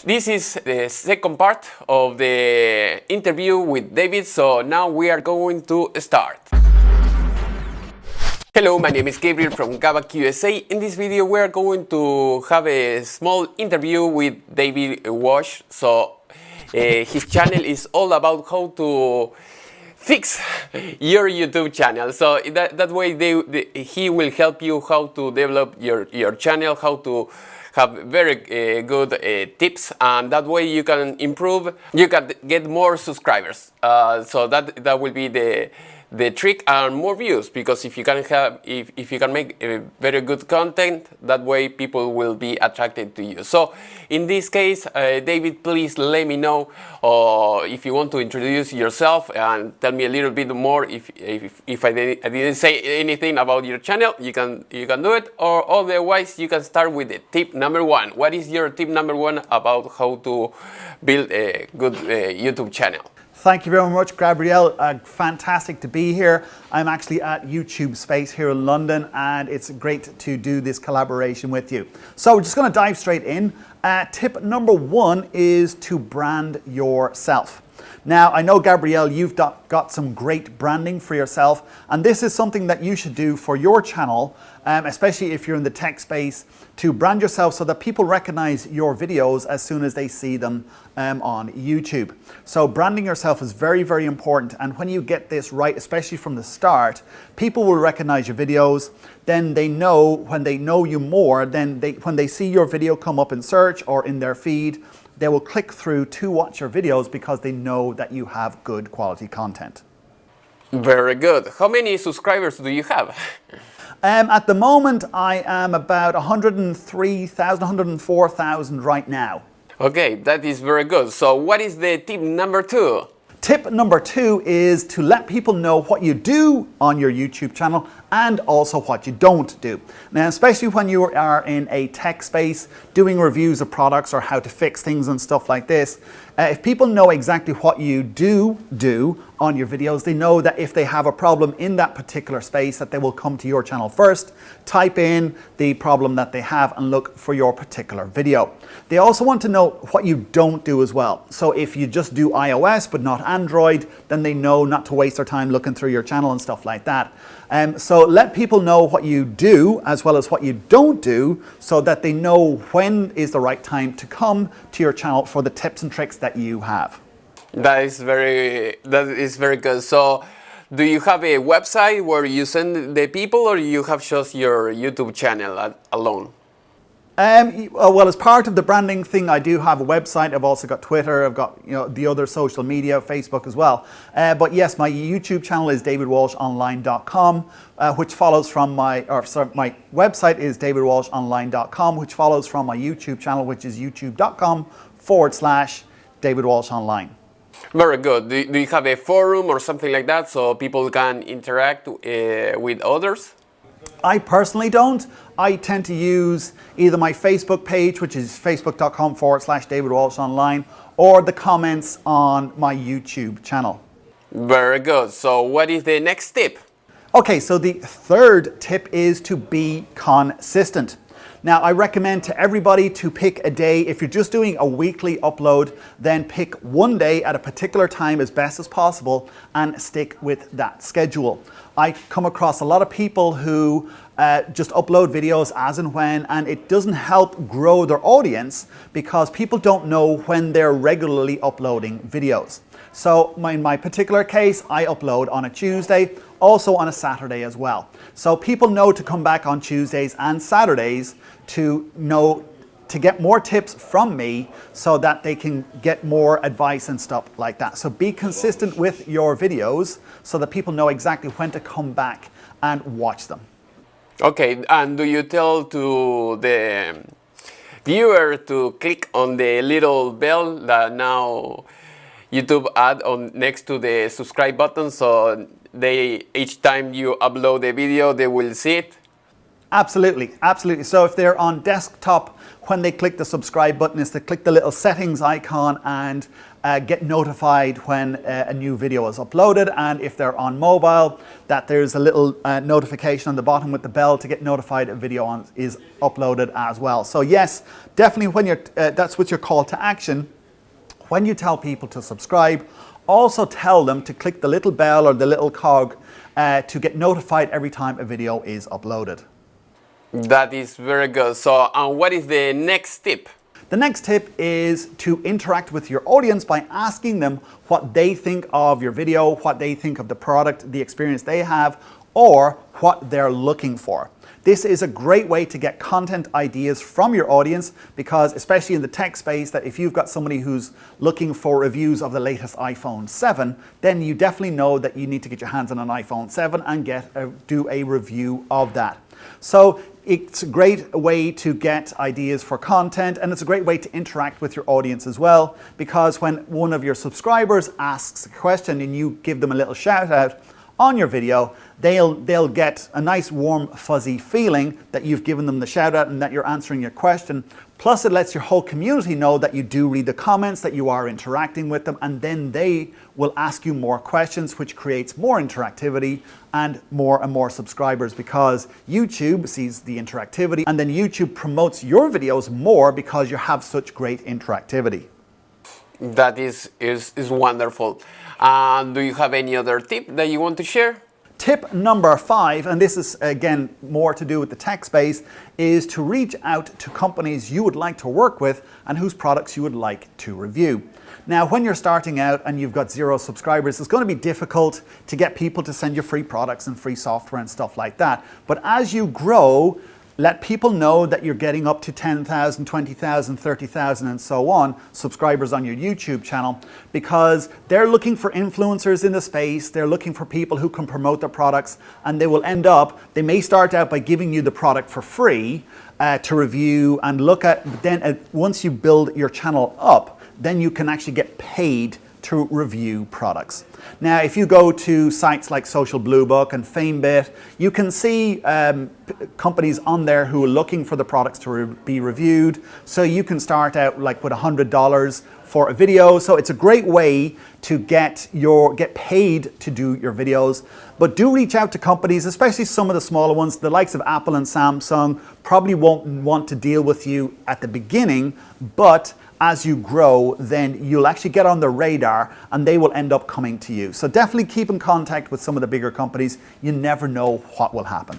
This is the second part of the interview with David, so now we are going to start. Hello, my name is Gabriel from Kavak USA. In this video we are going to have a small interview with David Walsh. His channel is all about how to fix your YouTube channel. So that way he will help you how to develop your channel, how to have very good tips, and that way you can improve, you can get more subscribers. So that will be the trick, and more views, because if you can make very good content, that way people will be attracted to you. So in this case, David, please let me know if you want to introduce yourself and tell me a little bit more. If I didn't say anything about your channel, you can do it, or otherwise you can start with the tip number one. What is your tip number one about how to build a good YouTube channel? Thank you very much, Gabriel. Fantastic to be here. I'm actually at YouTube Space here in London, and it's great to do this collaboration with you. So we're just going to dive straight in. Tip number one is to brand yourself. Now, I know, Gabriel, you've got some great branding for yourself, and this is something that you should do for your channel, especially if you're in the tech space, to brand yourself so that people recognize your videos as soon as they see them on YouTube. So branding yourself is very, very important, and when you get this right, especially from the start, people will recognize your videos. Then they know, when they know you more, then when they see your video come up in search or in their feed, they will click through to watch your videos because they know that you have good quality content. Very good. How many subscribers do you have? At the moment, I am about 103,000, 104,000 right now. Okay, that is very good. So what is the tip number two? Tip number two is to let people know what you do on your YouTube channel and also what you don't do. Now, especially when you are in a tech space doing reviews of products or how to fix things and stuff like this, if people know exactly what you do on your videos, they know that if they have a problem in that particular space, that they will come to your channel first, type in the problem that they have and look for your particular video. They also want to know what you don't do as well. So if you just do iOS but not Android, then they know not to waste their time looking through your channel and stuff like that. So let people know what you do as well as what you don't do, so that they know when is the right time to come to your channel for the tips and tricks that you have. That is very good. So do you have a website where you send the people, or you have just your YouTube channel alone? Well, as part of the branding thing, I do have a website. I've also got Twitter. I've got the other social media, Facebook as well. But yes, my YouTube channel is davidwalshonline.com, which follows from my website is davidwalshonline.com, which follows from my YouTube channel, which is youtube.com/davidwalshonline. Very good. Do you have a forum or something like that so people can interact with others? I personally don't. I tend to use either my Facebook page, which is facebook.com/davidwalshonline, or the comments on my YouTube channel. Very good. So what is the next tip? Okay, so the third tip is to be consistent. Now, I recommend to everybody to pick a day. If you're just doing a weekly upload, then pick one day at a particular time as best as possible and stick with that schedule. I come across a lot of people who just upload videos as and when, and it doesn't help grow their audience because people don't know when they're regularly uploading videos. So in my particular case, I upload on a Tuesday, also on a Saturday as well. So people know to come back on Tuesdays and Saturdays to get more tips from me so that they can get more advice and stuff like that. So be consistent with your videos so that people know exactly when to come back and watch them. Okay, and do you tell to the viewer to click on the little bell that now YouTube add on next to the subscribe button, so each time you upload a video, they will see it? Absolutely, absolutely. So if they're on desktop, when they click the subscribe button is to click the little settings icon and get notified when a new video is uploaded. And if they're on mobile, that there's a little notification on the bottom with the bell to get notified a video is uploaded as well. So yes, definitely when you're, that's what your call to action. When you tell people to subscribe, also tell them to click the little bell or the little cog to get notified every time a video is uploaded. That is very good. So, what is the next tip? The next tip is to interact with your audience by asking them what they think of your video, what they think of the product, the experience they have, or what they're looking for. This is a great way to get content ideas from your audience because, especially in the tech space, that if you've got somebody who's looking for reviews of the latest iPhone 7, then you definitely know that you need to get your hands on an iPhone 7 and do a review of that. So it's a great way to get ideas for content, and it's a great way to interact with your audience as well, because when one of your subscribers asks a question and you give them a little shout out on your video, they'll get a nice warm fuzzy feeling that you've given them the shout out and that you're answering your question. Plus it lets your whole community know that you do read the comments, that you are interacting with them, and then they will ask you more questions, which creates more interactivity and more subscribers, because YouTube sees the interactivity and then YouTube promotes your videos more because you have such great interactivity. That is wonderful. Do you have any other tip that you want to share? Tip number 5, and this is again more to do with the tech space, is to reach out to companies you would like to work with and whose products you would like to review. Now, when you're starting out and you've got 0 subscribers, it's going to be difficult to get people to send you free products and free software and stuff like that. But as you grow, let people know that you're getting up to 10,000, 20,000, 30,000 and so on subscribers on your YouTube channel, because they're looking for influencers in the space. They're looking for people who can promote their products, and they will end up, they may start out by giving you the product for free to review and look at, but then once you build your channel up, then you can actually get paid to review products. Now, if you go to sites like Social Blue Book and FameBit, you can see companies on there who are looking for the products to be reviewed. So you can start out like with $100 for a video. So it's a great way to get paid to do your videos. But do reach out to companies, especially some of the smaller ones. The likes of Apple and Samsung probably won't want to deal with you at the beginning, but as you grow, then you'll actually get on the radar and they will end up coming to you. So definitely keep in contact with some of the bigger companies. You never know what will happen.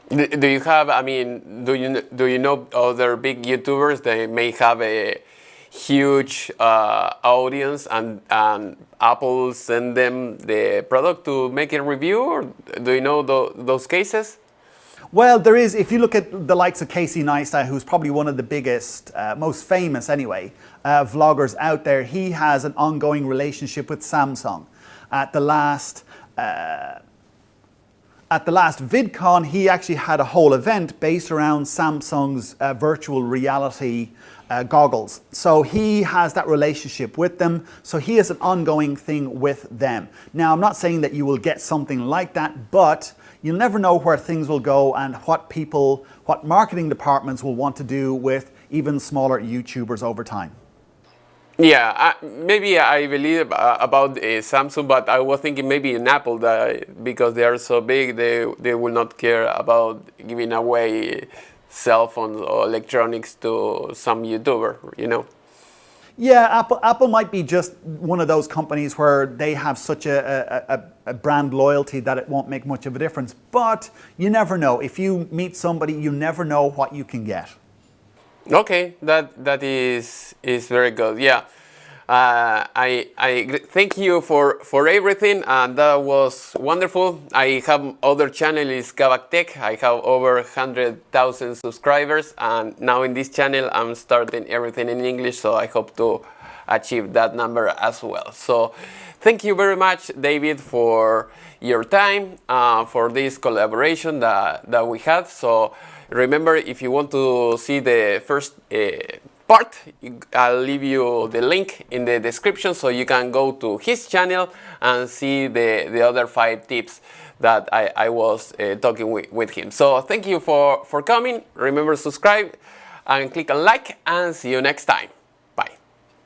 Do you have, I mean, do you know other big YouTubers that may have a huge audience and Apple send them the product to make a review? Or do you know those cases? Well, there is. If you look at the likes of Casey Neistat, who's probably one of the biggest, most famous anyway, vloggers out there, he has an ongoing relationship with Samsung. At the last VidCon, he actually had a whole event based around Samsung's virtual reality goggles. So he has that relationship with them. So he has an ongoing thing with them. Now, I'm not saying that you will get something like that, but you'll never know where things will go and what marketing departments will want to do with even smaller YouTubers over time. Yeah, maybe I believe about Samsung, but I was thinking maybe in Apple, that because they are so big, they will not care about giving away cell phones or electronics to some YouTuber, you know? Yeah, Apple might be just one of those companies where they have such a brand loyalty that it won't make much of a difference. But you never know. If you meet somebody, you never know what you can get. Okay, that is very good. Yeah, I thank you for everything, and that was wonderful. I have other channel is Kavak Tech. I have over 100,000 subscribers, and now in this channel I'm starting everything in English. So I hope to achieve that number as well. So thank you very much, David, for your time, for this collaboration that we had. So remember, if you want to see the first part, I'll leave you the link in the description so you can go to his channel and see the other 5 tips that I was talking with him. So thank you for coming. Remember to subscribe and click on like, and see you next time.